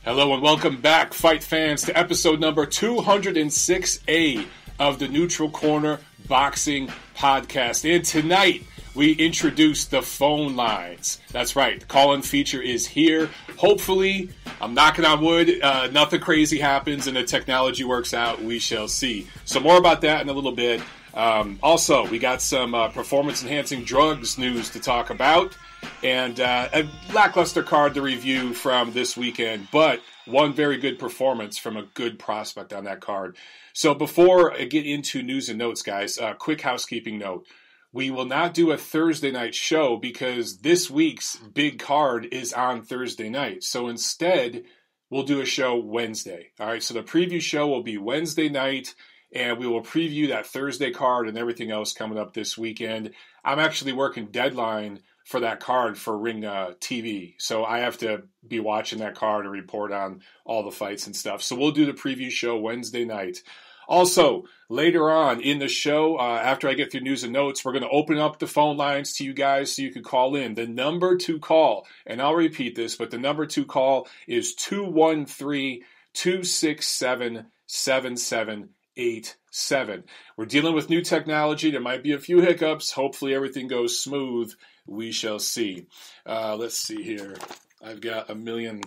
Hello and welcome back, fight fans, to episode number 206A of the Neutral Corner Boxing Podcast. And tonight, we introduce the phone lines. That's right, the call-in feature is here. Hopefully, I'm knocking on wood, nothing crazy happens and the technology works out. We shall see. So more about that in a little bit. Also, we got some performance-enhancing drugs news to talk about. And a lackluster card to review from this weekend, but one very good performance from a good prospect on that card. So before I get into news and notes, guys, quick housekeeping note. We will not do a Thursday night show because this week's big card is on Thursday night. So instead, we'll do a show Wednesday. All right, so the preview show will be Wednesday night, and we will preview that Thursday card and everything else coming up this weekend. I'm actually working deadline for that card for Ring TV. So I have to be watching that card and report on all the fights and stuff. So we'll do the preview show Wednesday night. Also, later on in the show, after I get through news and notes, we're going to open up the phone lines to you guys so you can call in. The number to call, and I'll repeat this, but the number to call is 213-267-7787. We're dealing with new technology. There might be a few hiccups. Hopefully everything goes smooth. We shall see. Let's see here. I've got a million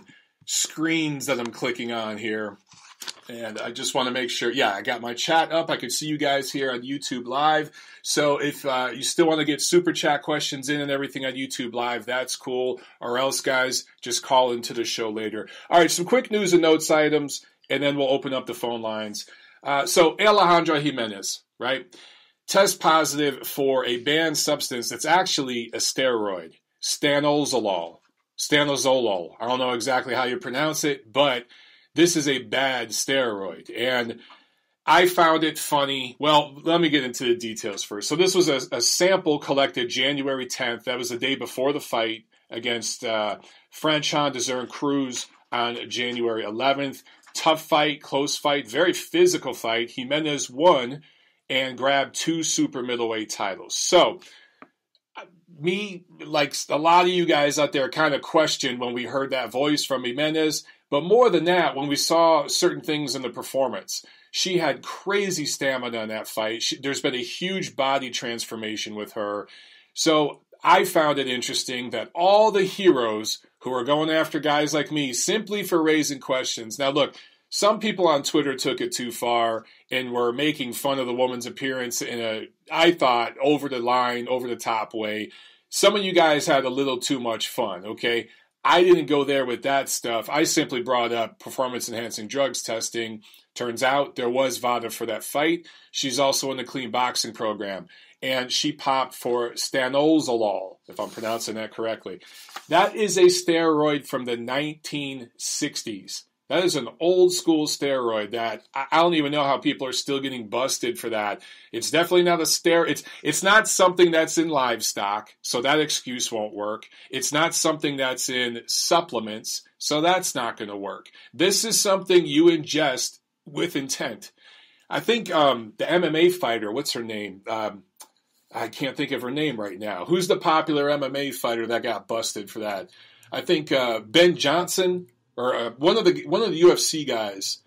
screens that I'm clicking on here. And I just want to make sure, I got my chat up. I can see you guys here on YouTube Live. So if you still want to get super chat questions in and everything on YouTube Live, that's cool. Or else, guys, just call into the show later. All right, some quick news and notes items, and then we'll open up the phone lines. So Alejandra Jimenez, right? Test positive for a banned substance that's actually a steroid, Stanozolol. I don't know exactly how you pronounce it, but this is a bad steroid. And I found it funny. Well, let me get into the details first. So this was a sample collected January 10th. That was the day before the fight against Franchon de Cruz on January 11th. Tough fight, close fight, very physical fight. Jimenez won and grabbed 2 super middleweight titles. So, me, like a lot of you guys out there, kind of questioned when we heard that voice from Jimenez. But more than that, when we saw certain things in the performance, she had crazy stamina in that fight. There's been a huge body transformation with her. So, I found it interesting that all the heroes who are going after guys like me simply for raising questions. Now, look, some people on Twitter took it too far and were making fun of the woman's appearance in a, I thought, over the line, over the top way. Some of you guys had a little too much fun, okay? I didn't go there with that stuff. I simply brought up performance-enhancing drugs testing. Turns out there was VADA for that fight. She's also in the clean boxing program. And she popped for Stanozolol, if I'm pronouncing that correctly. That is a steroid from the 1960s. That is an old school steroid that I don't even know how people are still getting busted for that. It's definitely not a steroid. It's not something that's in livestock, so that excuse won't work. It's not something that's in supplements, so that's not going to work. This is something you ingest with intent. I think the MMA fighter, what's her name? I can't think of her name right now. Who's the popular MMA fighter that got busted for that? I think Ben Johnson. Or one of the UFC guys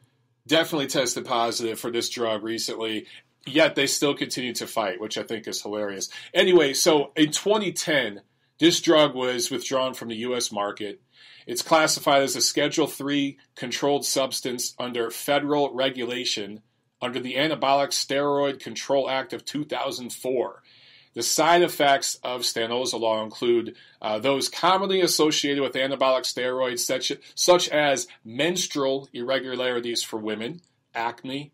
definitely tested positive for this drug recently, yet they still continue to fight, which I think is hilarious. Anyway, so in 2010, this drug was withdrawn from the U.S. market. It's classified as a Schedule III controlled substance under federal regulation under the Anabolic Steroid Control Act of 2004. The side effects of stanozolol include those commonly associated with anabolic steroids, such as menstrual irregularities for women, acne,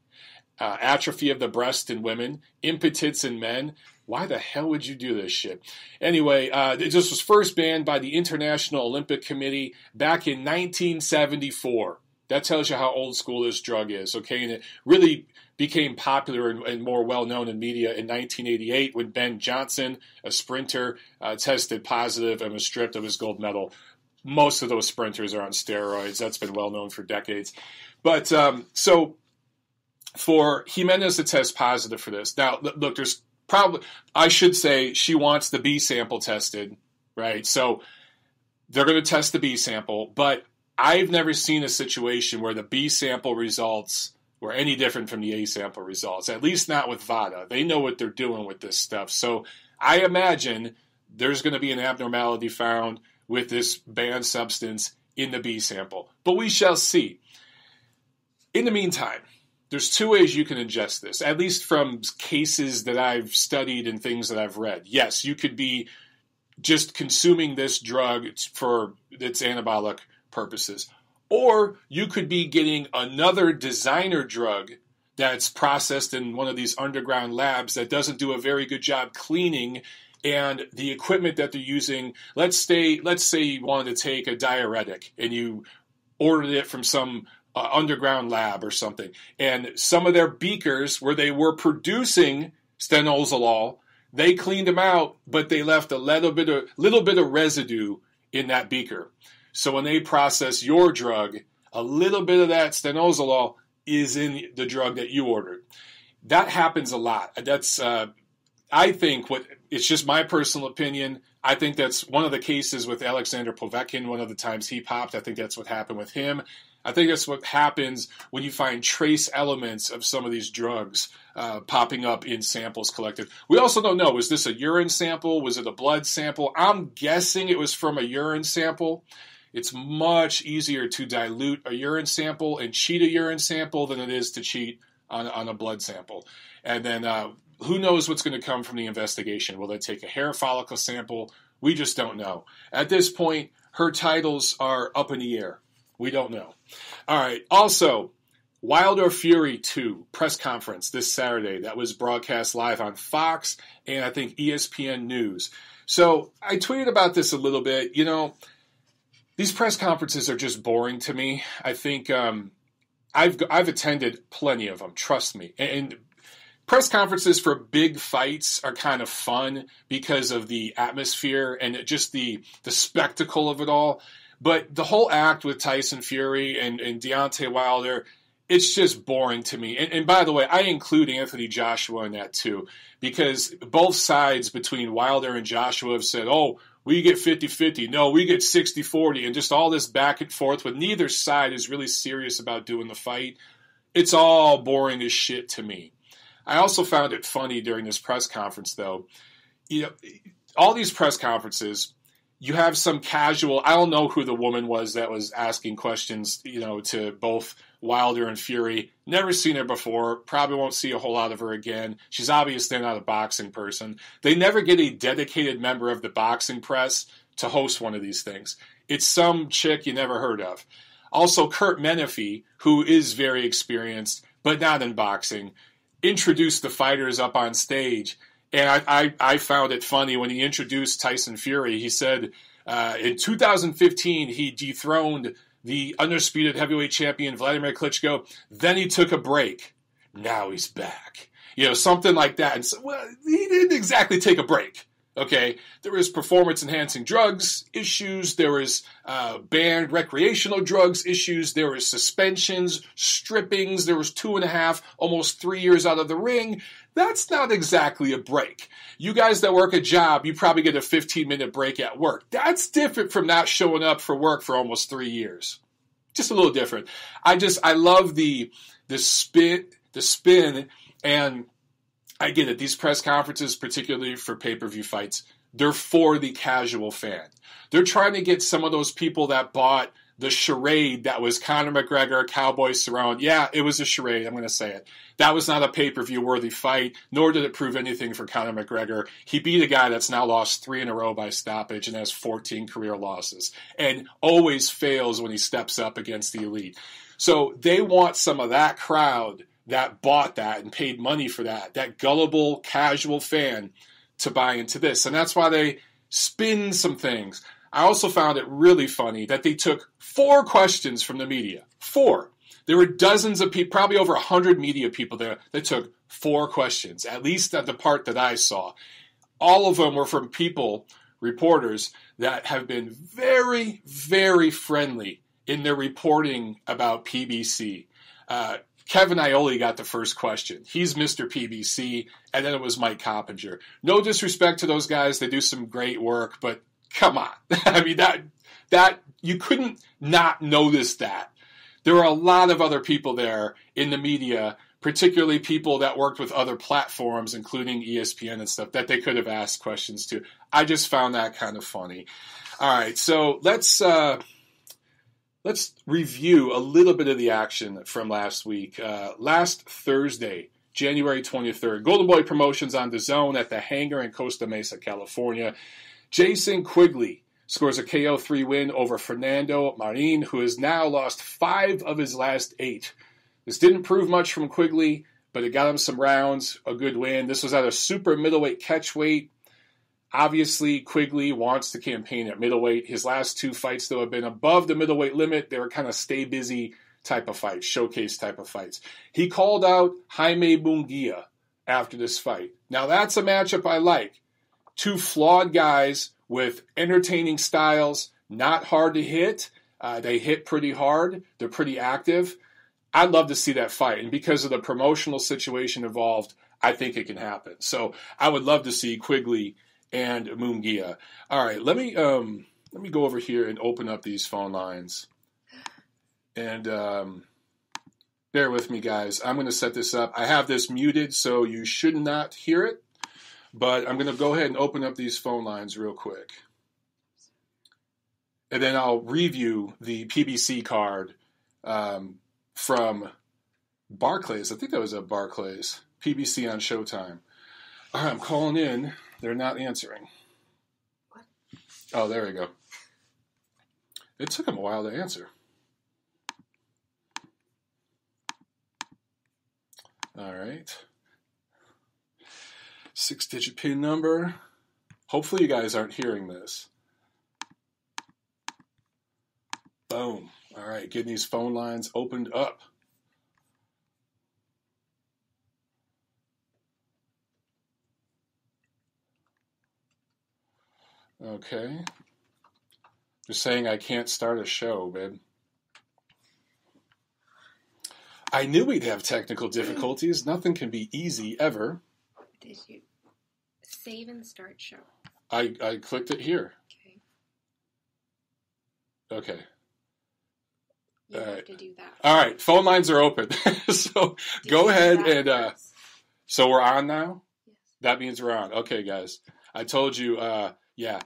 atrophy of the breast in women, impotence in men. Why the hell would you do this shit? Anyway, this was first banned by the International Olympic Committee back in 1974. That tells you how old school this drug is, okay? And it really became popular and more well-known in media in 1988 when Ben Johnson, a sprinter, tested positive and was stripped of his gold medal. Most of those sprinters are on steroids. That's been well-known for decades. But so for Jimenez to test positive for this, now, look, there's probably, I should say she wants the B sample tested, right? So they're going to test the B sample, but I've never seen a situation where the B sample results were any different from the A sample results, at least not with VADA. They know what they're doing with this stuff. So I imagine there's going to be an abnormality found with this banned substance in the B sample. But we shall see. In the meantime, there's two ways you can ingest this, at least from cases that I've studied and things that I've read. Yes, you could be just consuming this drug for its anabolic purposes. Or you could be getting another designer drug that's processed in one of these underground labs that doesn't do a very good job cleaning, and the equipment that they're using, let's say you wanted to take a diuretic and you ordered it from some underground lab or something, and some of their beakers where they were producing stanozolol, they cleaned them out, but they left a little bit of residue in that beaker. So when they process your drug, a little bit of that stanozolol is in the drug that you ordered. That happens a lot. That's, I think, it's just my personal opinion. I think that's one of the cases with Alexander Povetkin. One of the times he popped, I think that's what happened with him. I think that's what happens when you find trace elements of some of these drugs popping up in samples collected. We also don't know, was this a urine sample? Was it a blood sample? I'm guessing it was from a urine sample. It's much easier to dilute a urine sample and cheat a urine sample than it is to cheat on a blood sample. And then who knows what's going to come from the investigation? Will they take a hair follicle sample? We just don't know. At this point, her titles are up in the air. We don't know. All right. Also, Wilder Fury 2 press conference this Saturday that was broadcast live on Fox and I think ESPN News. So I tweeted about this a little bit. You know, these press conferences are just boring to me. I think I've attended plenty of them, trust me. And press conferences for big fights are kind of fun because of the atmosphere and just the spectacle of it all. But the whole act with Tyson Fury and Deontay Wilder, it's just boring to me. And by the way, I include Anthony Joshua in that too, because both sides between Wilder and Joshua have said, oh, we get 50-50, no, we get 60-40, and just all this back and forth when neither side is really serious about doing the fight. It's all boring as shit to me. I also found it funny during this press conference, though. You know, all these press conferences, you have some casual, I don't know who the woman was that was asking questions, you know, to both Wilder and Fury. Never seen her before. Probably won't see a whole lot of her again. She's obviously not a boxing person. They never get a dedicated member of the boxing press to host one of these things. It's some chick you never heard of. Also, Kurt Menefee, who is very experienced, but not in boxing, introduced the fighters up on stage. And I found it funny when he introduced Tyson Fury. He said in 2015 he dethroned the undisputed heavyweight champion Vladimir Klitschko. Then he took a break. Now he's back. You know, something like that. And so, well, he didn't exactly take a break. Okay, there was performance-enhancing drugs issues. There was banned recreational drugs issues. There was suspensions, strippings. There was 2.5, almost 3 years out of the ring. That's not exactly a break. You guys that work a job, you probably get a 15-minute break at work. That's different from not showing up for work for almost 3 years. Just a little different. I love the spin, and I get it. These press conferences, particularly for pay-per-view fights, they're for the casual fan. They're trying to get some of those people that bought the charade that was Conor McGregor, Cowboy Cerrone. Yeah, it was a charade. I'm going to say it. That was not a pay-per-view worthy fight, nor did it prove anything for Conor McGregor. He beat a guy that's now lost 3 in a row by stoppage and has 14 career losses, and always fails when he steps up against the elite. So they want some of that crowd that bought that and paid money for that gullible, casual fan to buy into this. And that's why they spin some things. I also found it really funny that they took 4 questions from the media. 4. There were dozens of people, probably over 100 media people there that took 4 questions, at least at the part that I saw. All of them were from people, reporters, that have been very, very friendly in their reporting about PBC. Kevin Iole got the first question. He's Mr. PBC, and then it was Mike Coppinger. No disrespect to those guys. They do some great work, but come on. I mean, that you couldn't not notice that. There were a lot of other people there in the media, particularly people that worked with other platforms, including ESPN and stuff, that they could have asked questions to. I just found that kind of funny. All right, so let's review a little bit of the action from last week. Last Thursday, January 23rd, Golden Boy Promotions on DAZN at the Hangar in Costa Mesa, California. Jason Quigley scores a KO3 win over Fernando Marin, who has now lost 5 of his last 8. This didn't prove much from Quigley, but it got him some rounds, a good win. This was at a super middleweight catchweight. Obviously, Quigley wants to campaign at middleweight. His last 2 fights, though, have been above the middleweight limit. They were kind of stay busy type of fights, showcase type of fights. He called out Jaime Munguia after this fight. Now, that's a matchup I like. 2 flawed guys with entertaining styles, not hard to hit. They hit pretty hard. They're pretty active. I'd love to see that fight. And because of the promotional situation involved, I think it can happen. So I would love to see Quigley and Munguia. All right, let me go over here and open up these phone lines. And bear with me, guys. I'm going to set this up. I have this muted, so you should not hear it. But I'm going to go ahead and open up these phone lines real quick. And then I'll review the PBC card from Barclays. I think that was at Barclays. PBC on Showtime. All right, I'm calling in. They're not answering. What? Oh, there we go. It took them a while to answer. All right. 6-digit PIN number. Hopefully you guys aren't hearing this. Boom. All right, getting these phone lines opened up. Okay. They're saying I can't start a show, babe. I knew we'd have technical difficulties. Nothing can be easy ever. Did you save and start show? I clicked it here. Okay. Okay. You have to do that. All right, phone lines are open. So go ahead and so we're on now? Yes. That means we're on. Okay, guys. I told you, yeah.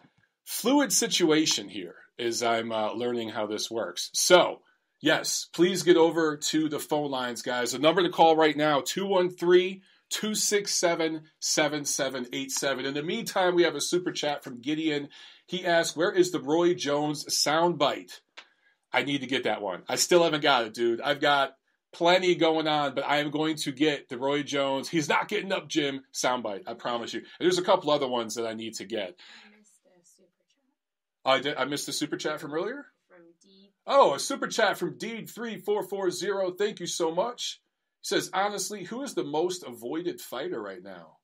Fluid situation here as I'm learning how this works. So, yes, please get over to the phone lines, guys. The number to call right now, 213-267-7787. In the meantime, we have a super chat from Gideon. He asked, where is the Roy Jones soundbite? I need to get that one. I still haven't got it, dude. I've got plenty going on, but I am going to get the Roy Jones, he's not getting up, Jim, soundbite. I promise you. And there's a couple other ones that I need to get. I missed the super chat from earlier? From Deed. Oh, a super chat from Deed3440. Thank you so much. He says, honestly, who is the most avoided fighter right now?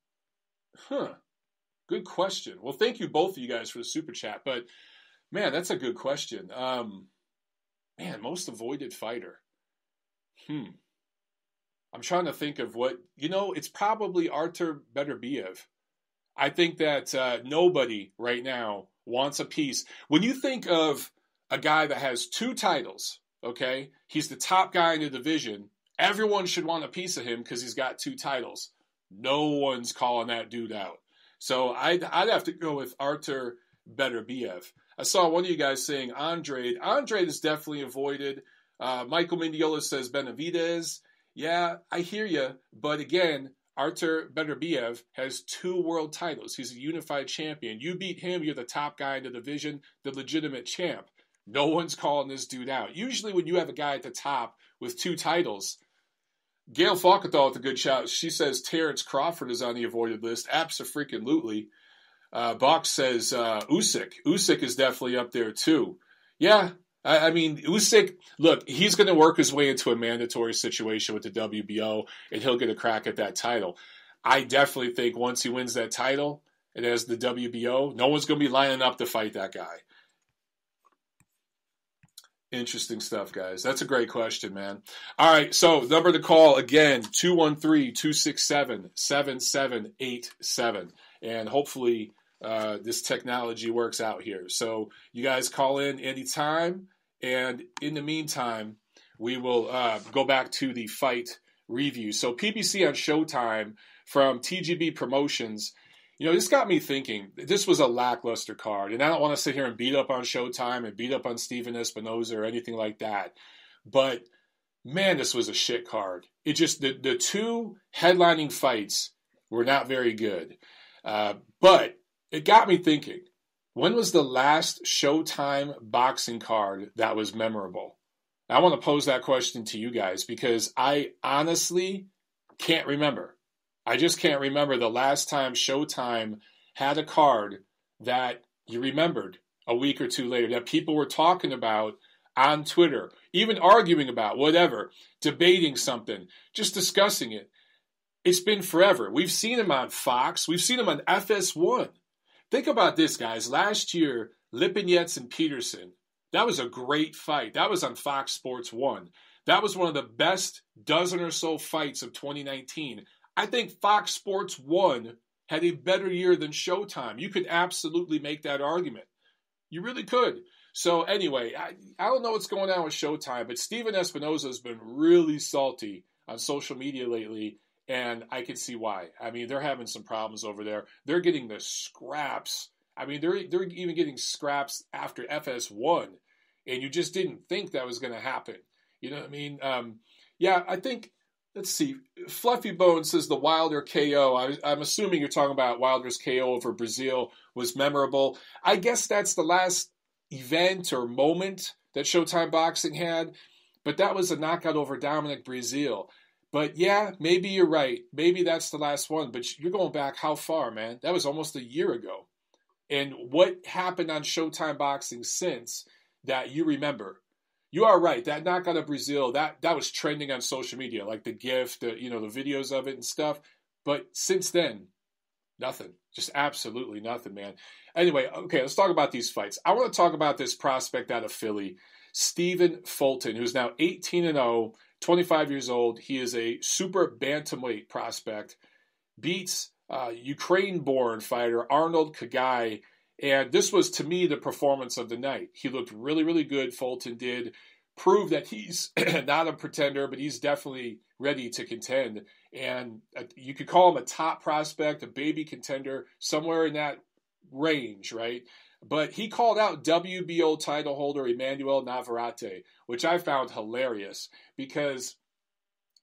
Good question. Well, thank you both of you guys for the super chat, but man, that's a good question. Man, most avoided fighter. I'm trying to think of what, it's probably Artur Beterbiev. I think that nobody right now wants a piece. When you think of a guy that has 2 titles, okay, he's the top guy in the division, everyone should want a piece of him because he's got 2 titles. No one's calling that dude out. So I'd have to go with Artur Beterbiev. I saw one of you guys saying Andrade. Andrade is definitely avoided. Michael Mendiola says Benavidez. Yeah, I hear you. But again, Artur Beterbiev has 2 world titles. He's a unified champion. You beat him, you're the top guy in the division, the legitimate champ. No one's calling this dude out. Usually when you have a guy at the top with 2 titles, Gail Falkenthal with a good shout. She says Terrence Crawford is on the avoided list. Abso-freaking-lutely. Bach says Usyk. Usyk is definitely up there too. Yeah, I mean, Usyk, look, he's going to work his way into a mandatory situation with the WBO, and he'll get a crack at that title. I definitely think once he wins that title, and as the WBO, no one's going to be lining up to fight that guy. Interesting stuff, guys. That's a great question, man. All right, so number to call, again, 213-267-7787. And hopefully this technology works out here. So you guys call in anytime, and in the meantime, we will go back to the fight review. So PBC on Showtime from TGB Promotions. This got me thinking. This was a lackluster card, and I don't want to sit here and beat up on Showtime and beat up on Steven Espinoza or anything like that. But man, this was a shit card. It just the two headlining fights were not very good. But it got me thinking. When was the last Showtime boxing card that was memorable? I want to pose that question to you guys because I honestly can't remember. I just can't remember the last time Showtime had a card that you remembered a week or two later, that people were talking about on Twitter, even arguing about, whatever, debating something, just discussing it. It's been forever. We've seen him on Fox. We've seen him on FS1. Think about this, guys. Last year, Lipinets and Peterson, that was a great fight. That was on Fox Sports 1. That was one of the best dozen or so fights of 2019. I think Fox Sports 1 had a better year than Showtime. You could absolutely make that argument. You really could. So anyway, I don't know what's going on with Showtime, but Steven Espinoza has been really salty on social media lately, and I can see why. I mean, they're having some problems over there. They're getting the scraps. I mean, they're even getting scraps after FS1, and you just didn't think that was going to happen. You know what I mean? Yeah, I think, let's see. Fluffy Bone says the Wilder KO. I'm assuming you're talking about Wilder's KO over Brazil was memorable. I guess that's the last event or moment that Showtime Boxing had, but that was a knockout over Dominic Brazil. But yeah, maybe you're right. Maybe that's the last one, but you're going back how far, man? That was almost a year ago. And what happened on Showtime Boxing since that you remember? You are right. That knockout of Brazil, that was trending on social media, like the GIF, the videos of it and stuff. But since then, nothing. Just absolutely nothing, man. Anyway, okay, let's talk about these fights. I want to talk about this prospect out of Philly, Stephen Fulton, who's now 18-0, 25 years old. He is a super bantamweight prospect. Beats Ukraine-born fighter Arnold Kagai. And this was, to me, the performance of the night. He looked really, really good, Fulton did. Proved that he's not a pretender, but he's definitely ready to contend. And you could call him a top prospect, a baby contender, somewhere in that range, right? But he called out WBO title holder Emmanuel Navarrete, which I found hilarious because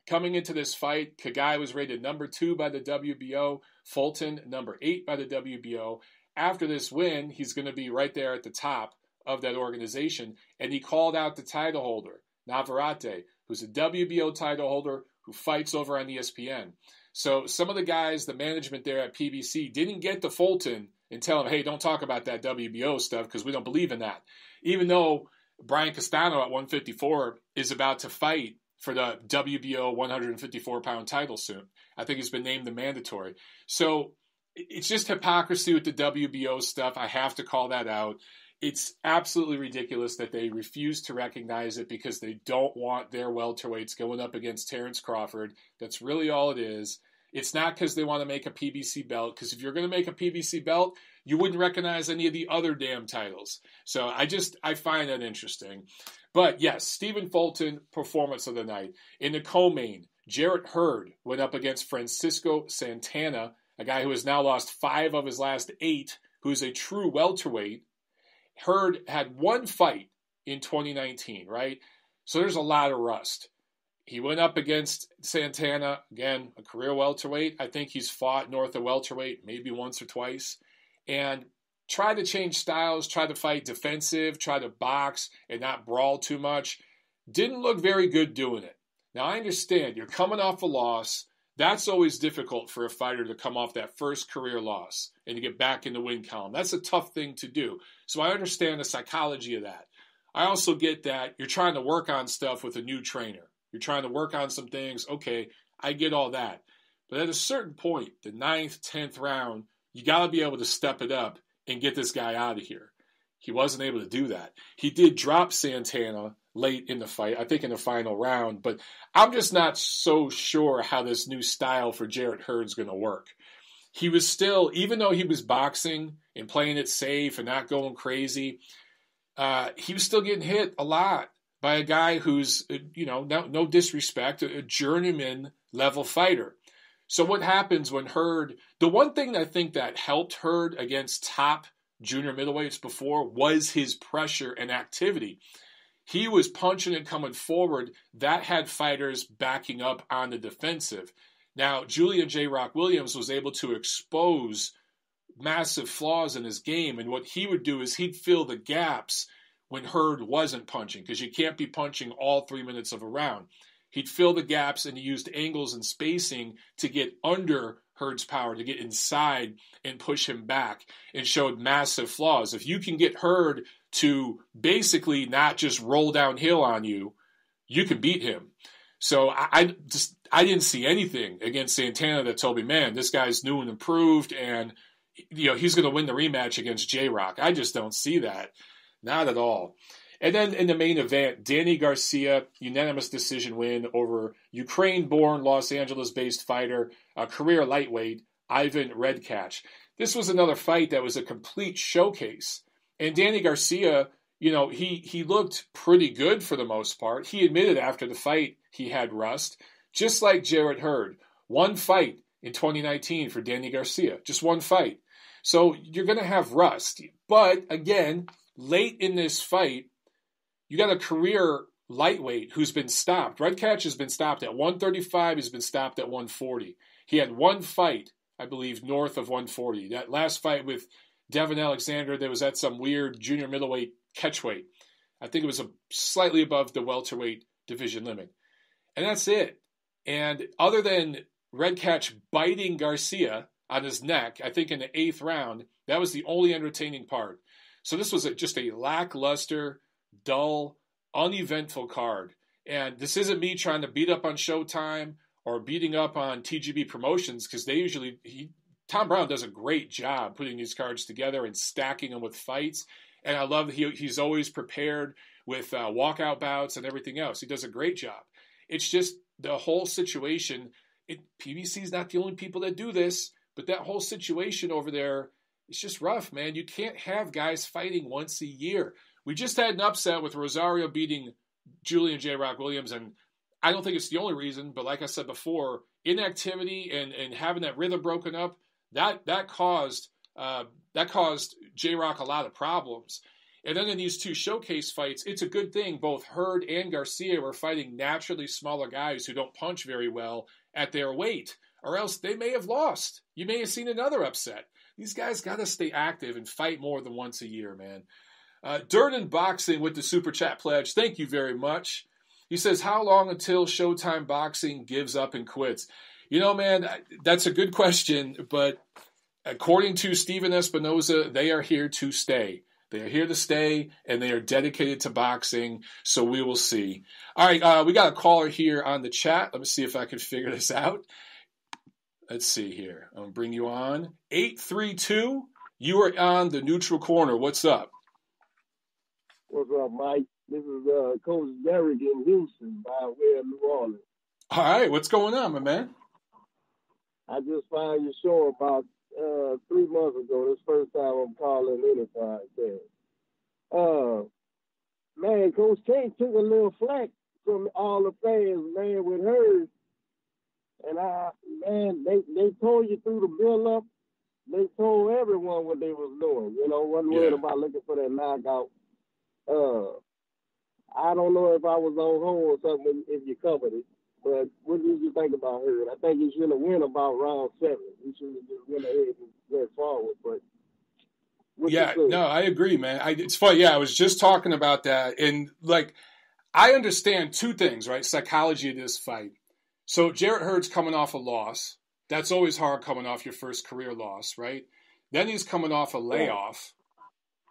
coming into this fight, Kagai was rated number 2 by the WBO, Fulton number 8 by the WBO. After this win, he's going to be right there at the top of that organization. And he called out the title holder, Navarrete, who's a WBO title holder who fights over on ESPN. So some of the guys, the management there at PBC, didn't get to Fulton and tell him, hey, don't talk about that WBO stuff because we don't believe in that. Even though Brian Castano at 154 is about to fight for the WBO 154-pound title soon. I think he's been named the mandatory. So it's just hypocrisy with the WBO stuff. I have to call that out. It's absolutely ridiculous that they refuse to recognize it because they don't want their welterweights going up against Terrence Crawford. That's really all it is. It's not because they want to make a PBC belt, because if you're going to make a PBC belt, you wouldn't recognize any of the other damn titles. So I find that interesting. But yes, Stephen Fulton, performance of the night. In the co-main, Jarrett Hurd went up against Francisco Santana, a guy who has now lost 5 of his last 8, who's a true welterweight. Hurd had one fight in 2019, right? So there's a lot of rust. He went up against Santana, again, a career welterweight. I think he's fought north of welterweight maybe once or twice. And tried to change styles, tried to fight defensive, tried to box and not brawl too much. Didn't look very good doing it. Now, I understand you're coming off a loss. That's always difficult for a fighter to come off that first career loss and to get back in the win column. That's a tough thing to do. So I understand the psychology of that. I also get that you're trying to work on stuff with a new trainer. You're trying to work on some things. Okay, I get all that. But at a certain point, the 9th, 10th round, you got to be able to step it up and get this guy out of here. He wasn't able to do that. He did drop Santana late in the fight, I think in the final round, but I'm just not so sure how this new style for Jarrett Hurd's going to work. he was still, even though he was boxing and playing it safe and not going crazy, he was still getting hit a lot by a guy who's, no disrespect, a journeyman level fighter. So what happens when Hurd, the one thing I think that helped Hurd against top junior middleweights before was his pressure and activity. He was punching and coming forward. That had fighters backing up on the defensive. Now, Julian J. Rock Williams was able to expose massive flaws in his game, and what he would do is he'd fill the gaps when Hurd wasn't punching, because you can't be punching all 3 minutes of a round. He'd fill the gaps, and he used angles and spacing to get under Hurd's power, to get inside and push him back, and showed massive flaws. If you can get Hurd to basically not just roll downhill on you, you can beat him. So I didn't see anything against Santana that told me, man, this guy's new and improved, and he's going to win the rematch against J-Rock. I just don't see that. Not at all. And then in the main event, Danny Garcia, unanimous decision win over Ukraine-born, Los Angeles-based fighter, a career lightweight, Ivan Redkach. This was another fight that was a complete showcase. And Danny Garcia, he looked pretty good for the most part. He admitted after the fight he had rust, just like Jarrett Hurd. One fight in 2019 for Danny Garcia, just one fight. So you're going to have rust. But again, late in this fight, you got a career lightweight who's been stopped. Redkach has been stopped at 135. He's been stopped at 140. He had one fight, I believe, north of 140. That last fight with Devin Alexander, there was at some weird junior middleweight catchweight. I think it was slightly above the welterweight division limit. And that's it. And other than Redkach biting Garcia on his neck, I think in the 8th round, that was the only entertaining part. So this was just a lackluster, dull, uneventful card. And this isn't me trying to beat up on Showtime or beating up on TGB Promotions, because Tom Brown does a great job putting these cards together and stacking them with fights. And I love that he's always prepared with walkout bouts and everything else. He does a great job. It's just the whole situation. PBC is not the only people that do this, but that whole situation over there, it's just rough, man. You can't have guys fighting once a year. We just had an upset with Rosario beating Julian J. Rock Williams, and I don't think it's the only reason, but like I said before, inactivity and having that rhythm broken up, that caused J-Rock a lot of problems. And then in these two showcase fights, it's a good thing both Hurd and Garcia were fighting naturally smaller guys who don't punch very well at their weight, or else they may have lost. You may have seen another upset. These guys got to stay active and fight more than once a year, man. Durden Boxing with the Super Chat pledge. Thank you very much. He says, how long until Showtime Boxing gives up and quits? Man, that's a good question, but according to Steven Espinoza, they are here to stay. They are here to stay, and they are dedicated to boxing, so we will see. All right, we got a caller here on the chat. Let me see if I can figure this out. Let's see here. I'm going to bring you on. 832, you are on the neutral corner. What's up? What's up, Mike? This is Coach Garrett in Houston by way of New Orleans. All right, what's going on, my man? I just found your show about 3 months ago. This first time I'm calling any podcast. Man, Coach K took a little flack from all the fans, man, with her. And they told you through the build-up. They told everyone what they was doing. Wasn't worried about looking for that knockout. I don't know if I was on hold or something if you covered it, but what did you think about her? I think he should have won about round 7. He should have just went ahead and went forward. But no, I agree, man. It's funny. Yeah, I was just talking about that, and I understand two things, right? Psychology of this fight. So Jarrett Hurd's coming off a loss. That's always hard coming off your first career loss, right? Then he's coming off a layoff.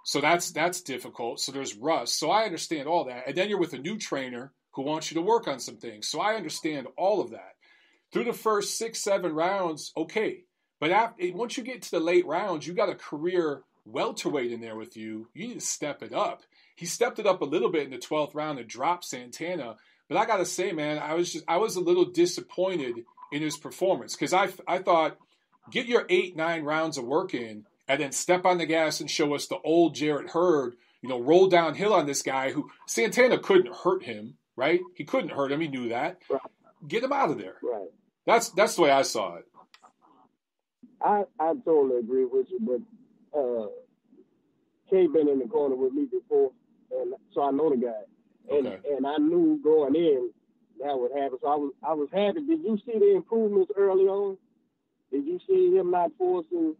So that's difficult. So there's rust. So I understand all that. And then you're with a new trainer who wants you to work on some things. So I understand all of that. Through the first 6, 7 rounds, okay. But once you get to the late rounds, you got a career welterweight in there with you. You need to step it up. He stepped it up a little bit in the 12th round and dropped Santana. But I got to say, man, I was a little disappointed in his performance because I thought get your 8-9 rounds of work in, and then step on the gas and show us the old Jarrett Hurd, roll downhill on this guy who Santana couldn't hurt him, right? He couldn't hurt him. He knew that. Right. Get him out of there. Right. That's the way I saw it. I totally agree with you, but Kay been in the corner with me before, and so I know the guy, and I knew going in that would happen. So I was happy. Did you see the improvements early on? Did you see him not forcing,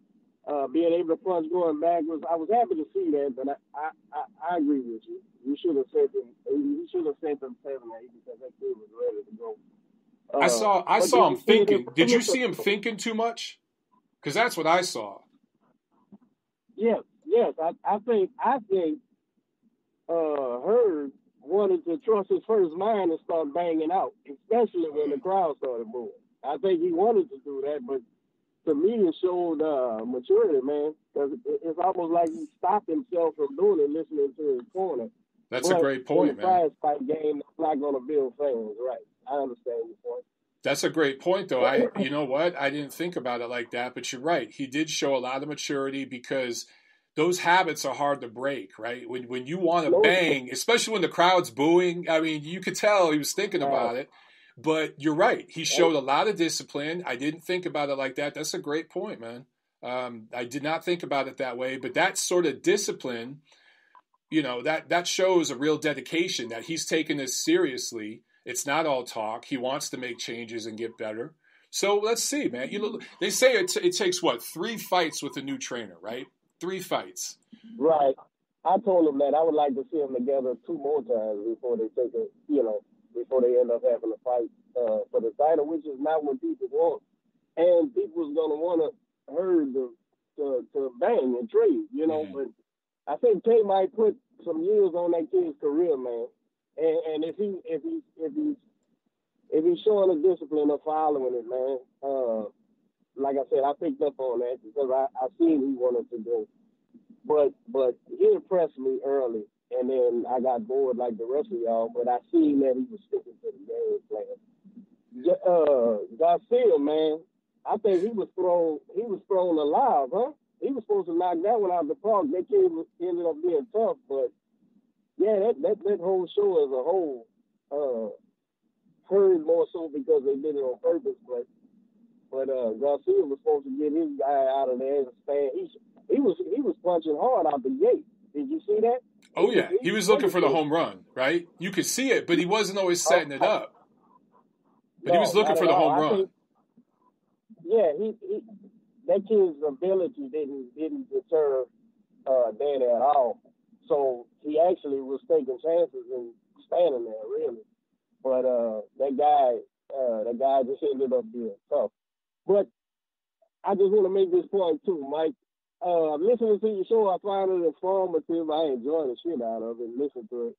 being able to punch going backwards? I was happy to see that, but I agree with you. You should have sent him. You should have sent him 7 or 8 because that kid was ready to go. I saw him thinking. Did you see him thinking too much? Because that's what I saw. Yes. I think Hurd wanted to trust his first mind and start banging out, especially when the crowd started moving. I think he wanted to do that, but to me it showed maturity, man. Because it's almost like he stopped himself from doing it, listening to his corner. That's a great point, man. In a fight game, that's not going to build fans, right? I understand your point. That's a great point, though. You know what? I didn't think about it like that, but you're right. He did show a lot of maturity because those habits are hard to break, right? When you want to bang, especially when the crowd's booing, I mean, you could tell he was thinking about it. But you're right. He showed a lot of discipline. I didn't think about it like that. That's a great point, man. I did not think about it that way. But that sort of discipline, that shows a real dedication that he's taking this seriously. It's not all talk. He wants to make changes and get better. So let's see, man. They say it takes, 3 fights with a new trainer, right? 3 fights. Right. I told him that I would like to see them together 2 more times before they take before they end up having a fight for the title, which is not what people want. And people's going to want to Hurd to bang and trade, But I think Kay might put some years on that kid's career, man. And if he's showing a discipline of following it, man, like I said, I picked up on that because I seen he wanted to do. But he impressed me early, and then I got bored like the rest of y'all. But I seen that he was sticking to the game plan. Garcia, man, I think he was thrown alive, huh? He was supposed to knock that one out of the park. That kid ended up being tough, but. Yeah, that whole show as a whole Hurd more so because they did it on purpose, but Garcia was supposed to get his guy out of there and stand. He was punching hard out the gate. Did you see that? Oh yeah, he was looking for the home run, right? You could see it, but he wasn't always setting it up. But he was looking for the home run. He that kid's ability didn't deter Danny at all. So he actually was taking chances and standing there, really. But that guy just ended up being tough. But I just want to make this point too, Mike. Listening to your show, I find it informative. I enjoy the shit out of it, listen to it.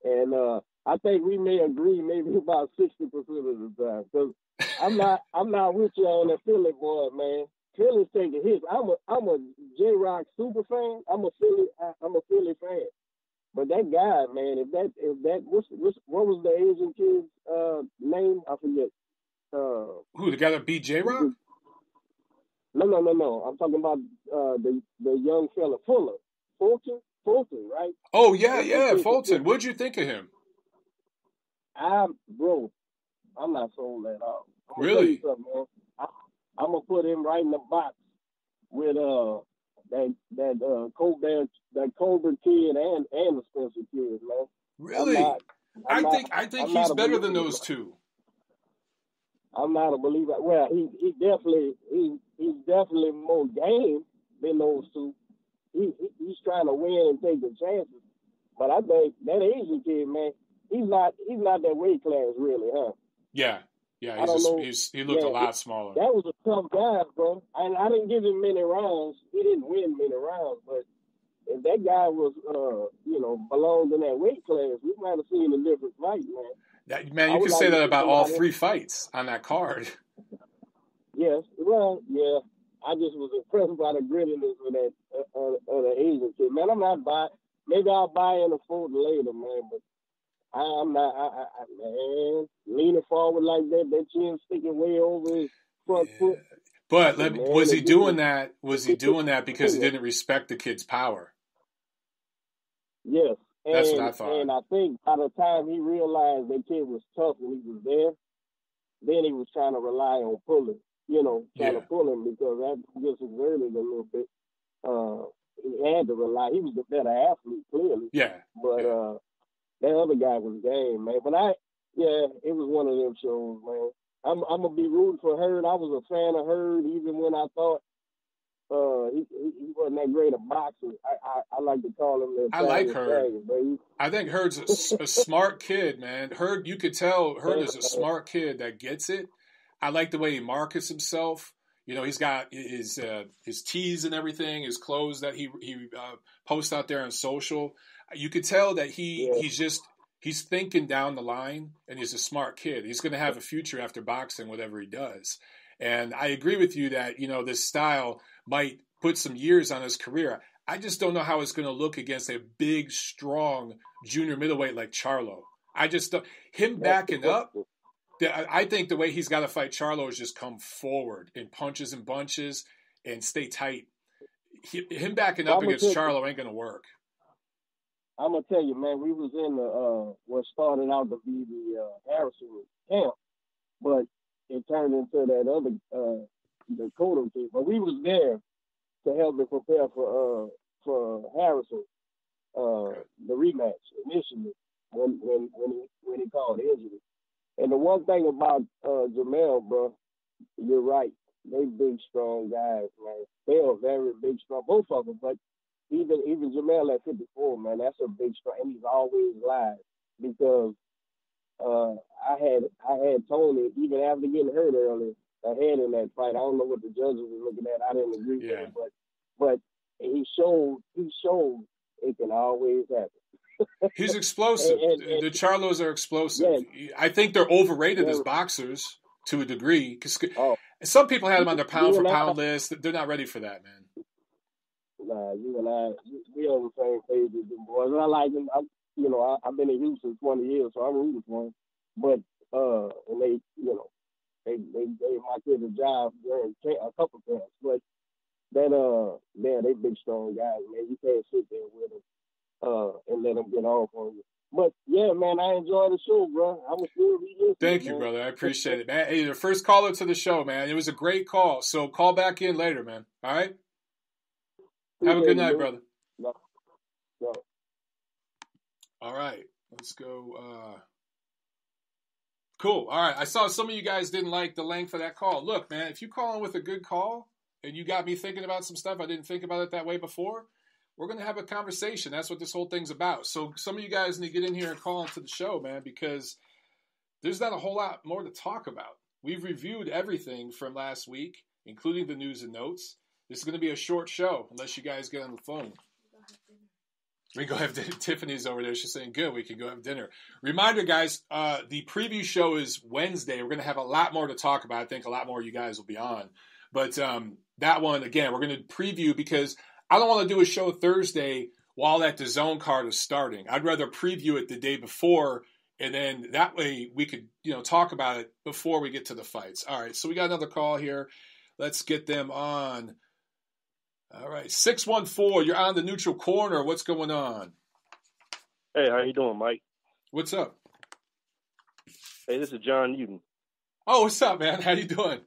And I think we may agree maybe about 60% of the time. Because I'm not with you on the Philly boy, man. Philly's taking hits. I'm a J-Rock super fan. I'm a Philly fan. But that guy, man, what was the Asian kid's name? I forget. Who, the guy that beat J-Rock? No. I'm talking about the young fella, Fulton, right? Oh yeah, Fulton. What'd you think of him? I'm not sold at all. Really? I'm gonna put him right in the box with that Colbert kid and the Spencer kid, man. Really? I think he's better than those two. I'm not a believer. Well, he's definitely more game than those two. He's trying to win and taking chances. But I think that Asian kid, man, he's not that weight class really, huh? Yeah. Yeah, he looked a lot smaller. That was a tough guy, bro. And I didn't give him many rounds. He didn't win many rounds, but if that guy was, belonged in that weight class, we might have seen a different fight, man. You could say that about all 3 fights on that card. Yes, well, yeah. I just was impressed by the grittiness of the Asian kid, man. I'm not buying. Maybe I'll buy in a Fulton later, man, but. I'm not, man, leaning forward like that chin sticking way over his front foot. But Man, was he it doing was- that? Was he doing that because he didn't respect the kid's power? Yes. That's what I thought. And I think by the time he realized that kid was tough and he was there, then he was trying to rely on pulling, trying to pull him because that just exerted a little bit. He had to rely. He was the better athlete, clearly. Yeah. But that other guy was game, man. But it was one of them shows, man. I'm gonna be rooting for Hurd. I was a fan of Hurd even when I thought he wasn't that great a boxer. I like to call him the I like Italian, Hurd. I think Hurd's a smart kid, man. Hurd, you could tell Hurd is a smart kid that gets it. I like the way he markets himself. He's got his tees and everything, his clothes that he posts out there on social. You could tell that he's thinking down the line, and he's a smart kid. He's going to have a future after boxing, whatever he does. And I agree with you that, this style might put some years on his career. I just don't know how it's going to look against a big, strong junior middleweight like Charlo. I just don't. Him backing up, I think the way he's got to fight Charlo is just come forward in punches and bunches and stay tight. Him backing up against Charlo ain't going to work. I'm going to tell you, man, we was in what started out to be the Harrison camp, but it turned into that other Dakota team. But we was there to help him prepare for Harrison, the rematch initially when he called injury. And the one thing about Jamel, bro, you're right. They big, strong guys, man. They are very big, strong, both of them. But even Jamel at 54, man, that's a big, strong, and he's always live because I had Tony even after getting hurt earlier ahead in that fight. I don't know what the judges were looking at. I didn't agree with it, but he showed it can always happen. He's explosive. The Charlos are explosive. Yeah. I think they're overrated as boxers to a degree. Because some people had them on their pound-for-pound list. They're not ready for that, man. Nah, you and I, we on the same page with them boys. And I like them. I've been in Houston 20 years, so I'm rooting for them. But and they gave my kid a job during a couple camps. But they big strong guys, man. You can't sit there with them. And let them get off on you. But yeah, man, I enjoy the show, bro. I was still re-listening. Thank you, brother. I appreciate it, man. Hey, the first caller to the show, man. It was a great call. So call back in later, man. All right? Have a good night, brother. No. All right. Let's go. Cool. All right. I saw some of you guys didn't like the length of that call. Look, man, if you call in with a good call and you got me thinking about some stuff I didn't think about it that way before, we're going to have a conversation. That's what this whole thing's about. So some of you guys need to get in here and call into the show, man, because there's not a whole lot more to talk about. We've reviewed everything from last week, including the news and notes. This is going to be a short show unless you guys get on the phone. We can go have dinner. Tiffany's over there. She's saying, good, we can go have dinner. Reminder, guys, the preview show is Wednesday. We're going to have a lot more to talk about. I think a lot more of you guys will be on. But that one, again, we're going to preview because I don't want to do a show Thursday while that DAZN card is starting. I'd rather preview it the day before, and then that way we could, talk about it before we get to the fights. All right, so we got another call here. Let's get them on. All right, 614, you're on the neutral corner. What's going on? Hey, how you doing, Mike? What's up? Hey, this is John Newton. Oh, what's up, man? How you doing?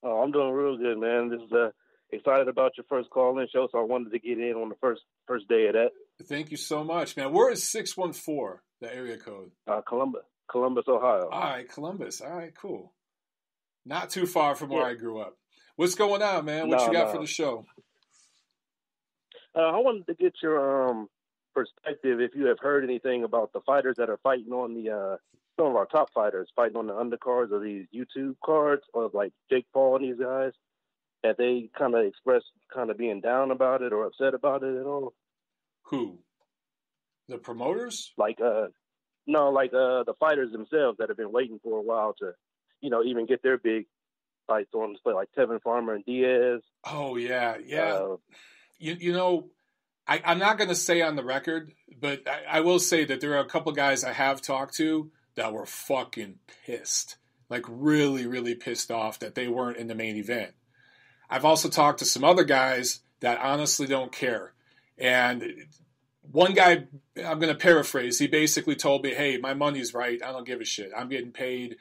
Oh, I'm doing real good, man. This is excited about your first call-in show, so I wanted to get in on the first day of that. Thank you so much, man. Where is 614, the area code? Columbus, Ohio. All right, Columbus. All right, cool. Not too far from where I grew up. What's going on, man? What you got for the show? I wanted to get your perspective, if you have heard anything about the fighters that are fighting on the some of our top fighters fighting on the undercards of these YouTube cards, or like Jake Paul and these guys. That they kind of express kind of being down about it or upset about it at all? Who? The promoters? The fighters themselves that have been waiting for a while to, even get their big fights on display, like Tevin Farmer and Diaz. Oh, yeah. I'm not going to say on the record, but I will say that there are a couple guys I have talked to that were fucking pissed like really, really pissed off that they weren't in the main event. I've also talked to some other guys that honestly don't care. And one guy, I'm going to paraphrase, he basically told me, hey, my money's right. I don't give a shit. I'm getting paid.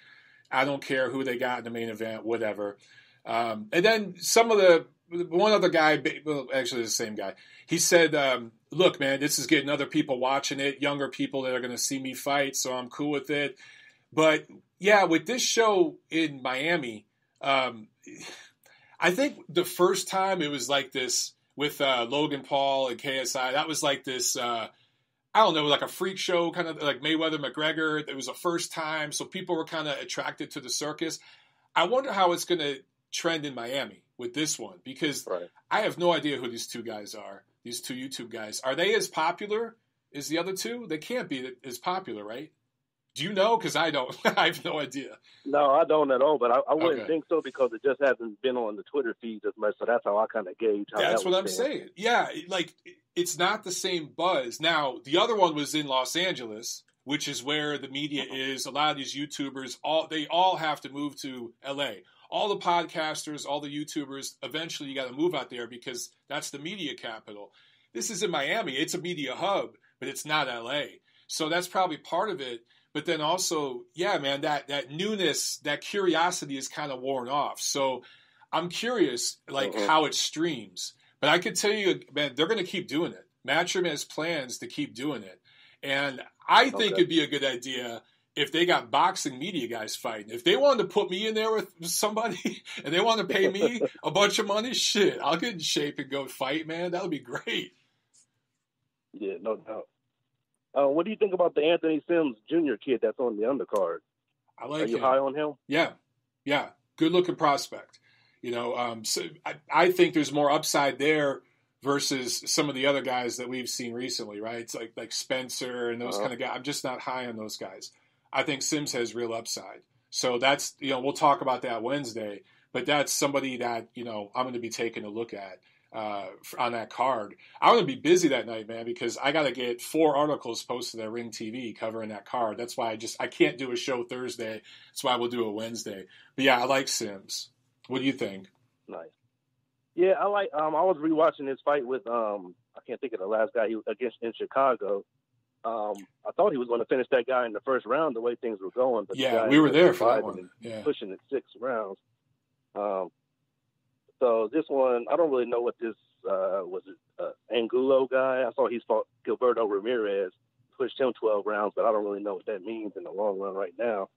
I don't care who they got in the main event, whatever. And then one other guy, well, actually the same guy, he said, look, man, this is getting other people watching it, younger people that are going to see me fight, so I'm cool with it. But, yeah, with this show in Miami, I think the first time it was like this with Logan Paul and KSI, that was like this, I don't know, like a freak show, kind of like Mayweather McGregor. It was the first time, so people were kind of attracted to the circus. I wonder how it's going to trend in Miami with this one, because I have no idea who these two guys are, these two YouTube guys. Are they as popular as the other two? They can't be as popular, right? Do you know? Because I don't. I have no idea. No, I don't at all, but I wouldn't think so because it just hasn't been on the Twitter feeds as much, so that's how I kind of gauge how that's that what I'm saying. Yeah, like, it's not the same buzz. Now, the other one was in Los Angeles, which is where the media is. A lot of these YouTubers, they all have to move to L.A. All the podcasters, all the YouTubers, eventually you got to move out there because that's the media capital. This is in Miami. It's a media hub, but it's not L.A. So that's probably part of it. But then also, yeah, man, that newness, that curiosity is kind of worn off. So I'm curious, like, how it streams. But I could tell you, man, they're going to keep doing it. Matchroom has plans to keep doing it. And I think it'd be a good idea if they got boxing media guys fighting. If they wanted to put me in there with somebody and they want to pay me a bunch of money, shit, I'll get in shape and go fight, man. That would be great. Yeah, no doubt. What do you think about the Anthony Sims Jr. kid that's on the undercard? I like him. Are you high on him? Yeah. Good looking prospect. You know, so I think there's more upside there versus some of the other guys that we've seen recently, right? It's like Spencer and those kind of guys. I'm just not high on those guys. I think Sims has real upside. So that's, you know, we'll talk about that Wednesday, but that's somebody that, you know, I'm going to be taking a look at on that card. I'm going to be busy that night, man, because I got to get 4 articles posted at Ring TV covering that card. That's why I can't do a show Thursday. That's why we'll do it Wednesday. But yeah, I like Sims. What do you think? Nice. Yeah, I like. I was rewatching his fight with I can't think of the last guy against in Chicago. I thought he was going to finish that guy in the first round the way things were going. But yeah, we were there for that one. Yeah, pushing it 6 rounds. So this one, I don't really know what this was. It Angulo guy? I saw he fought Gilberto Ramirez, pushed him 12 rounds, but I don't really know what that means in the long run right now.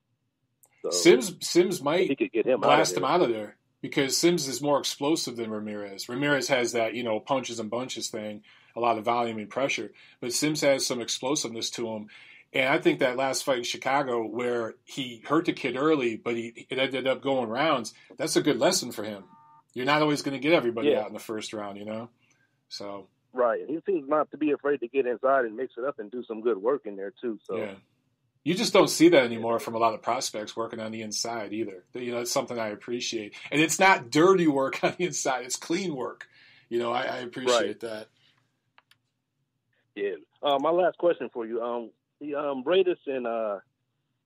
So Sims might he could get him blast him out of there because Sims is more explosive than Ramirez. Ramirez has that, you know, punches and bunches thing, a lot of volume and pressure, but Sims has some explosiveness to him. And I think that last fight in Chicago where he hurt the kid early, but it ended up going rounds, that's a good lesson for him. You're not always going to get everybody out in the first round, you know? So right. He seems not to be afraid to get inside and mix it up and do some good work in there, too. So yeah. You just don't see that anymore from a lot of prospects working on the inside either. You know, it's something I appreciate. And it's not dirty work on the inside. It's clean work. You know, I appreciate that. Yeah. My last question for you. The Bradis and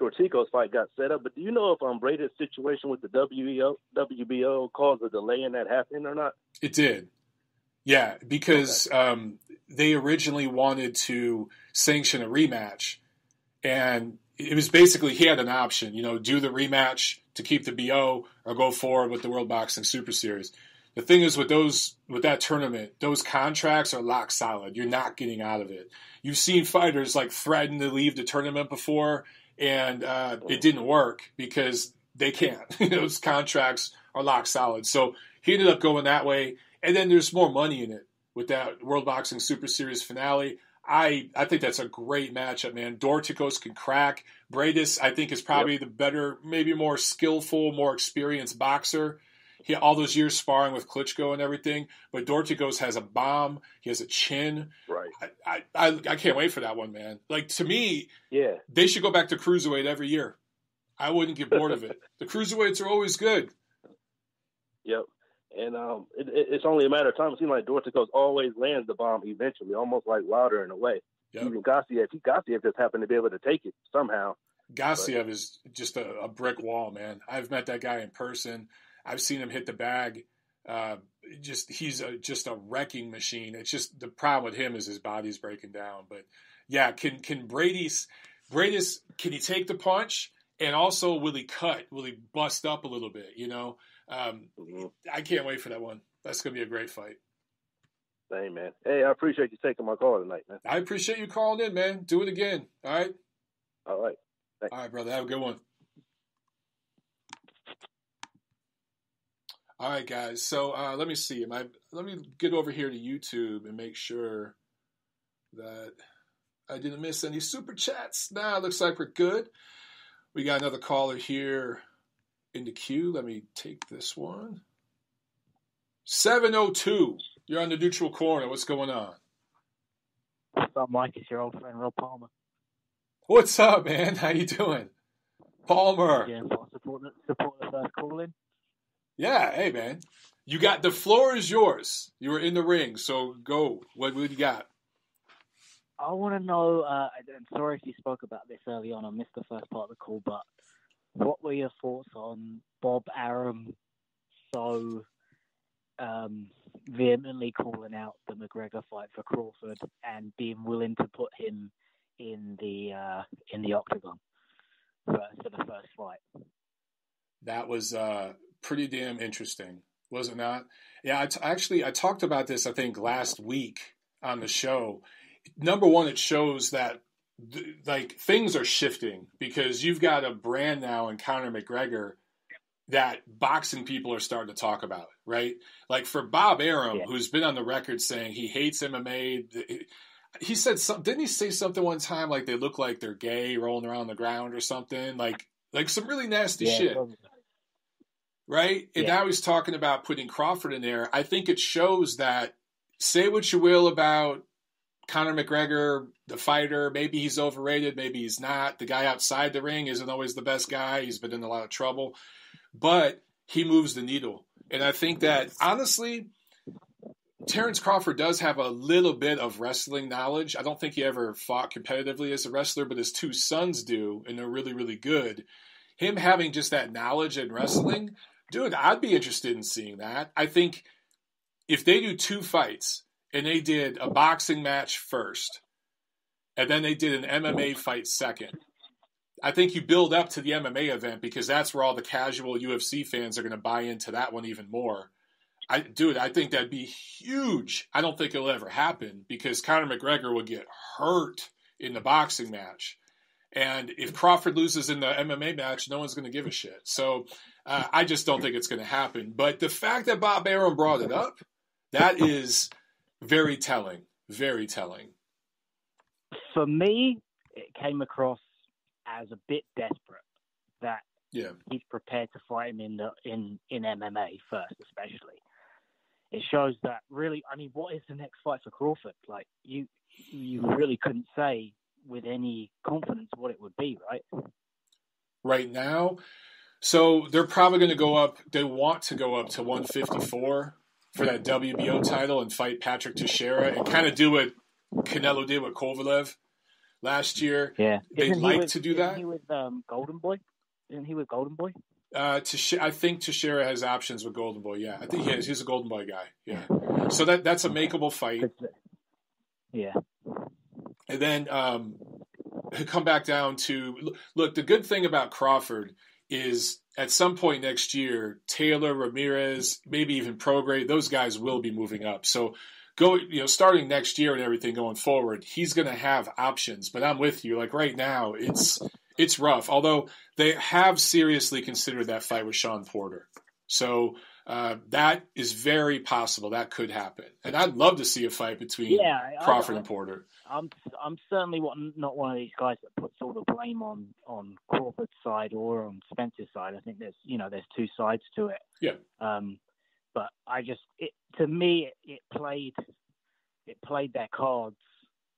Dortico's fight got set up, but do you know if Bradis' situation with the WBO caused a delay in that happening or not? It did. Yeah, because they originally wanted to sanction a rematch. And it was basically he had an option, you know, do the rematch to keep the BO or go forward with the World Boxing Super Series. The thing is with that tournament, those contracts are lock solid. You're not getting out of it. You've seen fighters like threaten to leave the tournament before, and it didn't work because they can't. Those contracts are lock solid. So he ended up going that way. And then there's more money in it with that World Boxing Super Series finale. I think that's a great matchup, man. Dorticos can crack. Bradis, I think, is probably the better, maybe more skillful, more experienced boxer. He had all those years sparring with Klitschko and everything. But Dorticos has a bomb. He has a chin. Right. I can't wait for that one, man. Like, to me, they should go back to cruiserweight every year. I wouldn't get bored of it. The cruiserweights are always good. Yep. And it's only a matter of time. It seems like Dorticos always lands the bomb eventually, almost like Wilder in a way. Yep. Even Garcia, if Garcia just happened to be able to take it somehow, Gassiev is just a brick wall, man. I've met that guy in person. I've seen him hit the bag. He's just a wrecking machine. It's just the problem with him is his body's breaking down. But yeah, can Brady's can he take the punch, and also will he cut? Will he bust up a little bit? You know, I can't wait for that one. That's gonna be a great fight. Hey man, hey, I appreciate you taking my call tonight, man. I appreciate you calling in, man. Do it again. All right. All right. Thanks. All right, brother. Have a good one. All right, guys. So let me see. Let me get over here to YouTube and make sure that I didn't miss any super chats. Nah, looks like we're good. We got another caller here in the queue. Let me take this one. 702. You're on the neutral corner. What's going on? What's up, Mike? It's your old friend, Rob Palmer. What's up, man? How you doing? Palmer. Yeah, support the first call in. Yeah, hey, man. You got the floor is yours. You were in the ring, so go. What do you got? I want to know, I'm sorry if you spoke about this early on. I missed the first part of the call, but what were your thoughts on Bob Arum so vehemently calling out the McGregor fight for Crawford and being willing to put him in the octagon for the first fight? That was pretty damn interesting, was it not? Yeah, I talked about this, I think, last week on the show. Number one, it shows that things are shifting because you've got a brand now in Conor McGregor that boxing people are starting to talk about, right? Like for Bob Arum, who's been on the record saying he hates MMA. He said something. Didn't he say something one time like they look like they're gay rolling around the ground or something? Like some really nasty shit. Right? And now he's talking about putting Crawford in there. I think it shows that, say what you will about Conor McGregor, the fighter, maybe he's overrated, maybe he's not. The guy outside the ring isn't always the best guy. He's been in a lot of trouble. But he moves the needle. And I think that, honestly, Terrence Crawford does have a little bit of wrestling knowledge. I don't think he ever fought competitively as a wrestler, but his two sons do, and they're really, really good. Him having just that knowledge in wrestling, dude, I'd be interested in seeing that. I think if they do two fights and they did a boxing match first and then they did an MMA fight second, I think you build up to the MMA event because that's where all the casual UFC fans are going to buy into that one even more. I think that'd be huge. I don't think it'll ever happen because Conor McGregor will get hurt in the boxing match. And if Crawford loses in the MMA match, no one's going to give a shit. So I just don't think it's going to happen. But the fact that Bob Arum brought it up, that is very telling. Very telling. For me, it came across as a bit desperate that he's prepared to fight him in MMA first, especially. It shows that really, I mean, what is the next fight for Crawford? Like, you really couldn't say with any confidence what it would be, right? Right now, so they're probably going to go up. They want to go up to 154 for that WBO title and fight Patrick Teixeira and kind of do what Canelo did with Kovalev last year. Yeah, they'd like to do that. Isn't he with Golden Boy? Isn't he with Golden Boy? I think Teixeira has options with Golden Boy. Yeah, I think he is. He's a Golden Boy guy. Yeah, so that's a makeable fight. Yeah. And then come back down to, look, the good thing about Crawford is at some point next year, Taylor, Ramirez, maybe even Prograis, those guys will be moving up. So starting next year and everything going forward, he's going to have options. But I'm with you. Like right now, it's rough. Although they have seriously considered that fight with Sean Porter. So that is very possible. That could happen. And I'd love to see a fight between Crawford and Porter. I'm certainly not one of these guys that puts all the blame on Crawford's side or on Spencer's side. I think there's two sides to it. Yeah. But to me it played their cards.